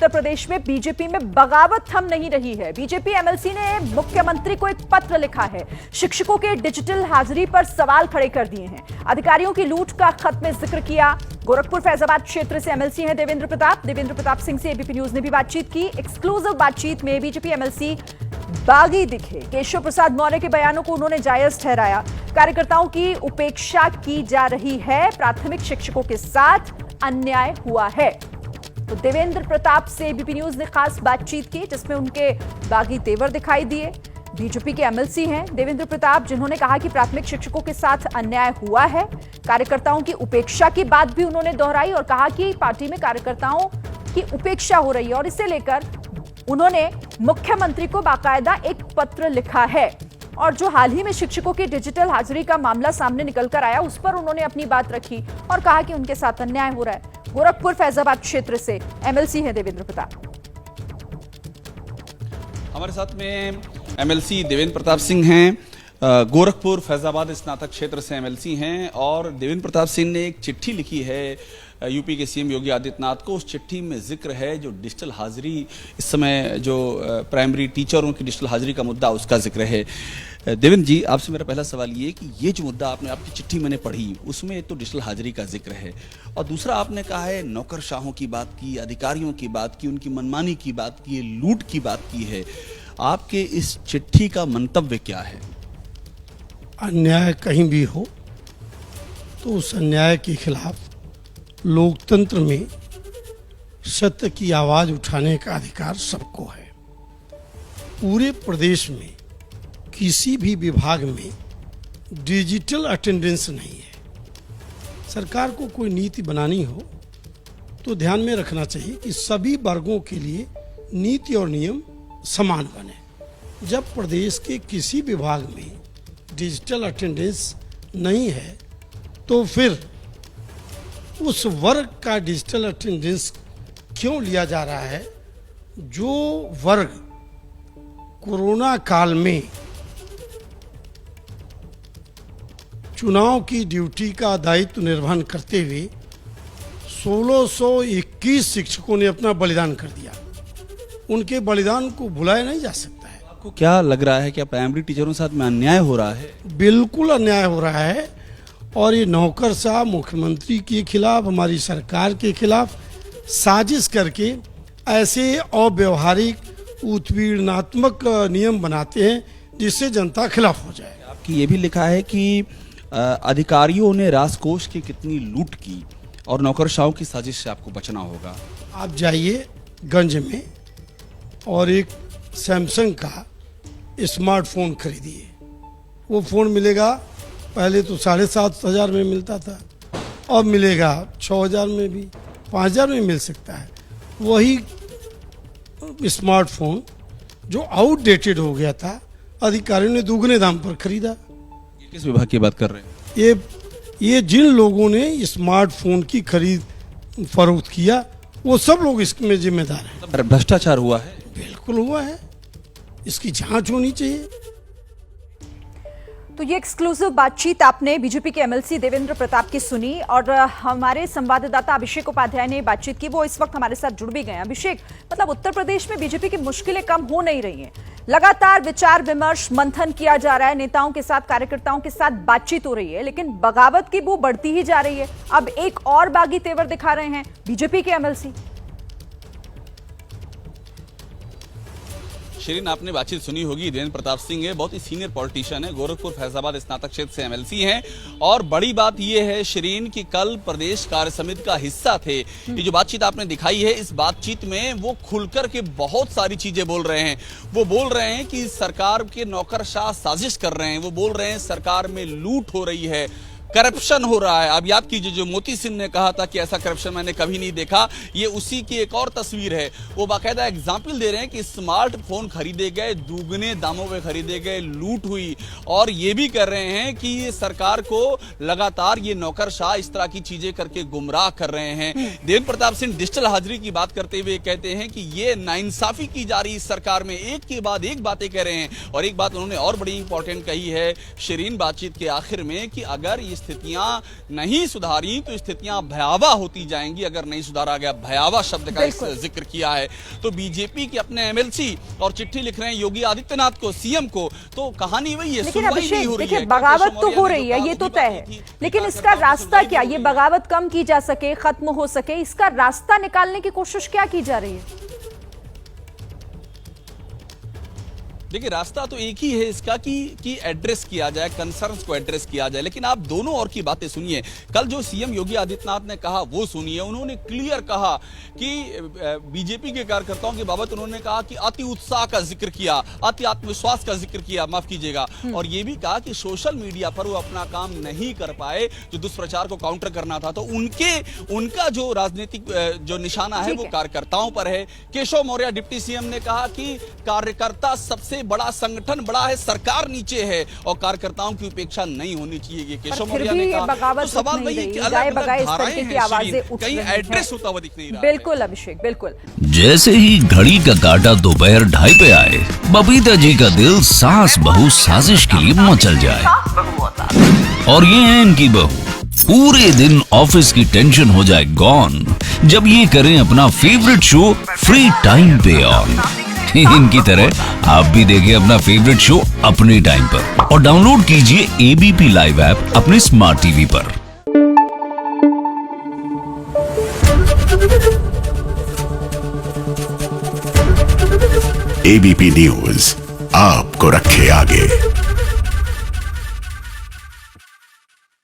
उत्तर प्रदेश में बीजेपी में बगावत थम नहीं रही है। बीजेपी एमएलसी ने मुख्यमंत्री को एक पत्र लिखा है। शिक्षकों के डिजिटल हाजिरी पर सवाल खड़े कर दिए हैं। अधिकारियों की लूट का खत में जिक्र किया। गोरखपुर फैजाबाद क्षेत्र से एमएलसी हैं देवेंद्र प्रताप सिंह से एबीपी न्यूज ने भी बातचीत की। एक्सक्लूसिव बातचीत में बीजेपी एमएलसी बागी दिखे। केशव प्रसाद मौर्य के बयानों को उन्होंने जायज ठहराया। कार्यकर्ताओं की उपेक्षा की जा रही है। प्राथमिक शिक्षकों के साथ अन्याय हुआ है। तो देवेंद्र प्रताप से एबीपी न्यूज ने खास बातचीत की, जिसमें उनके बागी तेवर दिखाई दिए। बीजेपी के एमएलसी हैं देवेंद्र प्रताप, जिन्होंने कहा कि प्राथमिक शिक्षकों के साथ अन्याय हुआ है। कार्यकर्ताओं की उपेक्षा की बात भी उन्होंने दोहराई और कहा कि पार्टी में कार्यकर्ताओं की उपेक्षा हो रही है और इसे लेकर उन्होंने मुख्यमंत्री को बाकायदा एक पत्र लिखा है। और जो हाल ही में शिक्षकों की डिजिटल हाजिरी का मामला सामने निकलकर आया, उस पर उन्होंने अपनी बात रखी और कहा कि उनके साथ अन्याय हो रहा है। गोरखपुर फैजाबाद क्षेत्र से एमएलसी है देवेंद्र प्रताप। हमारे साथ में एमएलसी देवेंद्र प्रताप सिंह हैं। गोरखपुर फैजाबाद स्नातक क्षेत्र से एमएलसी हैं और देवेंद्र प्रताप सिंह ने एक चिट्ठी लिखी है यूपी के सीएम योगी आदित्यनाथ को। उस चिट्ठी में जिक्र है जो डिजिटल हाजिरी, इस समय जो प्राइमरी टीचरों की डिजिटल हाजिरी का मुद्दा, उसका जिक्र है। देवेंद्र जी, आपसे मेरा पहला सवाल ये कि ये जो मुद्दा आपकी चिट्ठी मैंने पढ़ी, उसमें तो डिजिटल हाजिरी का जिक्र है और दूसरा आपने कहा है नौकरशाहों की बात की, अधिकारियों की बात की, उनकी मनमानी की बात की, लूट की बात की है। आपके इस चिट्ठी का मंतव्य क्या है? अन्याय कहीं भी हो तो उस अन्याय के खिलाफ लोकतंत्र में सत्य की आवाज उठाने का अधिकार सबको है। पूरे प्रदेश में किसी भी विभाग में डिजिटल अटेंडेंस नहीं है। सरकार को कोई नीति बनानी हो तो ध्यान में रखना चाहिए कि सभी वर्गों के लिए नीति और नियम समान बने। जब प्रदेश के किसी विभाग में डिजिटल अटेंडेंस नहीं है तो फिर उस वर्ग का डिजिटल अटेंडेंस क्यों लिया जा रहा है? जो वर्ग कोरोना काल में चुनाव की ड्यूटी का दायित्व निर्वहन करते हुए 1621 शिक्षकों ने अपना बलिदान कर दिया, उनके बलिदान को भुलाया नहीं जा सकता है। आपको क्या लग रहा है कि प्राइमरी टीचरों के साथ में अन्याय हो रहा है? बिल्कुल अन्याय हो रहा है और ये नौकरशाह मुख्यमंत्री के खिलाफ, हमारी सरकार के खिलाफ साजिश करके ऐसे अव्यवहारिक उत्पीड़नात्मक नियम बनाते हैं जिससे जनता खिलाफ हो जाए। आपकी ये भी लिखा है कि अधिकारियों ने राजकोष की कितनी लूट की और नौकरशाहों की साजिश से आपको बचना होगा। आप जाइए गंज में और एक सैमसंग का स्मार्टफोन खरीदिए। वो फ़ोन मिलेगा, पहले तो 7,500 में मिलता था, अब मिलेगा 6,000 में भी, 5,000 में मिल सकता है। वही स्मार्टफोन जो आउटडेटेड हो गया था, अधिकारियों ने दुगने दाम पर खरीदा। किस विभाग की बात कर रहे हैं? ये जिन लोगों ने स्मार्टफोन की खरीद फरोख्त किया, वो सब लोग इसमें जिम्मेदार हैं। भ्रष्टाचार हुआ है? बिल्कुल हुआ है, इसकी जांच होनी चाहिए। तो ये एक्सक्लूसिव बातचीत आपने बीजेपी के एमएलसी देवेंद्र प्रताप की सुनी और हमारे संवाददाता अभिषेक उपाध्याय ने बातचीत की। वो इस वक्त हमारे साथ जुड़ भी गए। अभिषेक, मतलब उत्तर प्रदेश में बीजेपी की मुश्किलें कम हो नहीं रही हैं। लगातार विचार विमर्श मंथन किया जा रहा है, नेताओं के साथ, कार्यकर्ताओं के साथ बातचीत हो रही है, लेकिन बगावत की बू बढ़ती ही जा रही है। अब एक और बागी तेवर दिखा रहे हैं बीजेपी के एमएलसी। शिरीन, आपने बातचीत सुनी होगी। देवेंद्र प्रताप सिंह है, बहुत ही सीनियर पॉलिटिशियन है, गोरखपुर फैजाबाद स्नातक क्षेत्र से एमएलसी हैं। और बड़ी बात यह है शिरीन कि कल प्रदेश कार्य समिति का हिस्सा थे। ये जो बातचीत आपने दिखाई है, इस बातचीत में वो खुलकर के बहुत सारी चीजें बोल रहे हैं। वो बोल रहे हैं कि सरकार के नौकरशाह साजिश कर रहे हैं, वो बोल रहे हैं सरकार में लूट हो रही है, करप्शन हो रहा है। अब याद कीजिए, जो मोती सिंह ने कहा था कि ऐसा करप्शन मैंने कभी नहीं देखा, ये उसी की एक और तस्वीर है। वो बाकायदा एग्जाम्पल दे रहे हैं कि स्मार्टफोन खरीदे गए, दुगने दामों पे खरीदे गए, लूट हुई। और ये भी कर रहे हैं कि ये सरकार को लगातार ये नौकरशाह इस तरह की चीजें करके गुमराह कर रहे हैं। देवेंद्र प्रताप सिंह डिजिटल हाजिरी की बात करते हुए कहते हैं कि ये नाइंसाफी की जा रही सरकार में, एक के बाद एक बातें कह रहे हैं। और एक बात उन्होंने और बड़ी इंपॉर्टेंट कही है शिरीन बातचीत के आखिर में कि अगर इस स्थितियां नहीं सुधारी तो स्थितियां भयावह होती जाएंगी अगर नहीं सुधारा गया। भयावह शब्द का इस जिक्र किया है। तो बीजेपी के अपने एमएलसी और चिट्ठी लिख रहे हैं योगी आदित्यनाथ को, सीएम को, तो कहानी वही है। लेकिन अभिषेक देखिए, बगावत तो हो रही है, ये तो तय है, लेकिन इसका रास्ता क्या, ये बगावत कम की जा सके, खत्म हो सके, इसका रास्ता निकालने की कोशिश क्या की जा रही है? देखिए, रास्ता तो एक ही है इसका कि एड्रेस किया जाए, कंसर्न्स को एड्रेस किया जाए। लेकिन आप दोनों और की बातें सुनिए। कल जो सीएम योगी आदित्यनाथ ने कहा वो सुनिए। उन्होंने क्लियर कहा कि बीजेपी के कार्यकर्ताओं की बाबत उन्होंने कहा कि अति उत्साह का जिक्र किया, अति आत्मविश्वास का जिक्र किया, माफ कीजिएगा, और ये भी कहा कि सोशल मीडिया पर वो अपना काम नहीं कर पाए जो दुष्प्रचार को काउंटर करना था, तो उनका जो राजनीतिक जो निशाना है वो कार्यकर्ताओं पर है। केशव मौर्य डिप्टी सीएम ने कहा कि कार्यकर्ता सबसे बड़ा संगठन बड़ा है, सरकार नीचे है और कार्यकर्ताओं की उपेक्षा नहीं होनी चाहिए। ये केशव मौर्य ने कहा। तो सवाल वही है कि अलग अलग धाराएं हैं, कहीं एड्रेस होता हुआ दिख नहीं रहा। बिल्कुल अभिषेक, बिल्कुल। जैसे ही घड़ी का काटा दोपहर 2:30 पे आए, बबीता जी का दिल सास बहू साजिश के लिए मचल जाए। और ये है इनकी बहू, पूरे दिन ऑफिस की टेंशन हो जाए गॉन जब ये करें अपना फेवरेट शो फ्री टाइम पे ऑन। इनकी तरह आप भी देखिए अपना फेवरेट शो अपने टाइम पर और डाउनलोड कीजिए एबीपी लाइव ऐप अपने स्मार्ट टीवी पर। एबीपी न्यूज आपको रखे आगे।